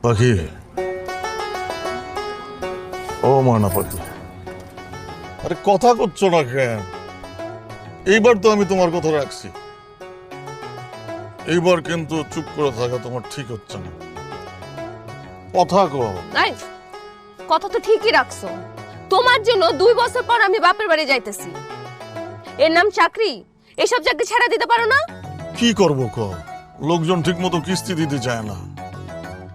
পাখি, ও ময়না পাখি, আরে কথা করছো না কেন? এইবার তো আমি তোমার কথা রাখছি। এইবার কিন্তু চুপ করে থাকা তোমার ঠিক হচ্ছে না, কথা কও। নাই, কথা তো ঠিকই রাখছো। তোমার জন্য 2 বছর পর আমি বাপের বাড়ি যাইতেছি। এর নাম চাকরি, এসব চাকরি ছেড়ে দিতে পারো না? কি করবো ক, লোকজন ঠিক মতো কিস্তি দিতে চায় না,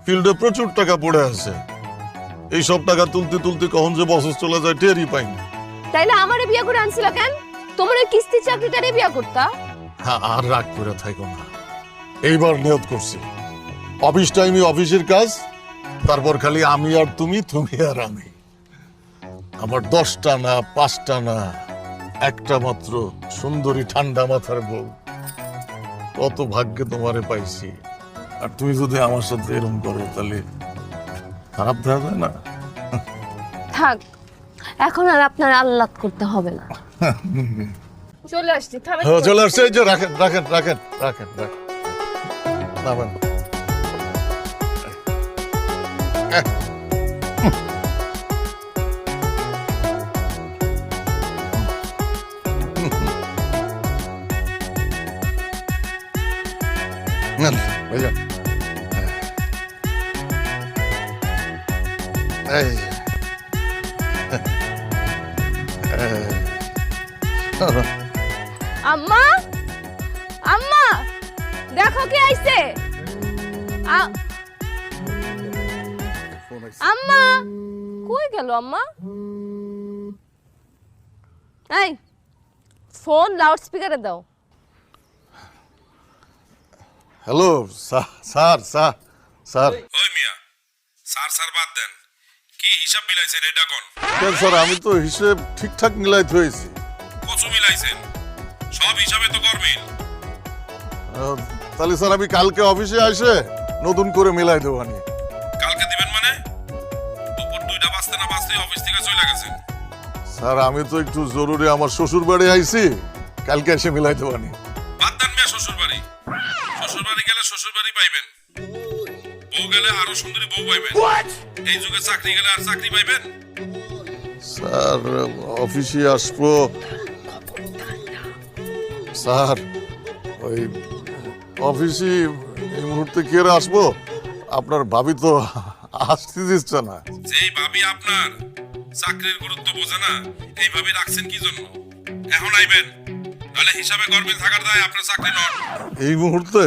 ফিল্ডে প্রচুর টাকা পড়ে আছে। এই সব টাকা তুলতে তুলতে কখন যে বছর চলে যায় টেরই পাইনি। তাইলে আমারে বিয়ে করে আনছিল কেন? তোমার ওই কিস্তি চাকরিটারে বিয়ে করতা। হ্যাঁ, আর রাগ করে থাকো না। এইবার নিয়ত করছি, অফিস টাইমে অফিসের কাজ, তারপর খালি আমি আর তুমি, তুমি আর আমি। আমার 10টা না 5টা না, একটা মাত্র সুন্দরী ঠান্ডা মাথার বউ। কত ভাগ্যে তোমারে পাইছি। আর তুমি যদি আমার সাথে এরকম করো তাহলে খারাপ দেখা যায় না? থাক, এখন আর আপনার আহ্লাদ করতে হবে না। চলে আসছি, থামেন। হ্যাঁ, চলে আসছে। এই যে রাখেন রাখেন রাখেন রাখেন রাখেন, নামেন। নেন, এই যে। এই যে। আম্মা, আম্মা, দেখো কে আইছে। আম্মা, কই গেল আম্মা? এই, ফোন লাউড স্পিকারে দাও। Hello sir, sir sir. ওই মিয়া, স্যার স্যার বাদ দেন, কি হিসাব মিলাইছেন এটা কোন? কেন স্যার, আমি তো হিসেব ঠিকঠাক মিলাইতে হয়েছি। কচু মিলাইছেন, সব হিসাবে তো গরমিল। তাহলে স্যার আমি কালকে অফিসে এসে নতুন করে মিলাই দেবো। কালকে দিবেন মানে? দুপুর 2টা বাজতে না বাজতে অফিস থেকে চলে গেছেন। স্যার আমি তো একটু জরুরি আমার শ্বশুর বাড়ি আইছি, কালকে এসে মিলাই দেবো। বাদ দেন মিয়া শ্বশুর বাড়ি। শ্বশুর বাড়ি গেলে শ্বশুর বাড়ি পাইবেন, বউ গেলে আরো সুন্দরী বউ পাইবেন। এই যুগে চাকরি গেলে আর চাকরি পাইবেন? স্যার অফিসে আসবো স্যার, ওই অফিসে এই মুহূর্তে কি আর আসবো? আপনার ভাবি তো আসতে দিচ্ছে না। যেই ভাবি আপনার চাকরির গুরুত্ব বোঝে না, এই ভাবি রাখছেন কি জন্য? এখন আইবেন, নাহলে হিসাবে গরমিল থাকার দায় আপনার চাকরি নট। এই মুহূর্তে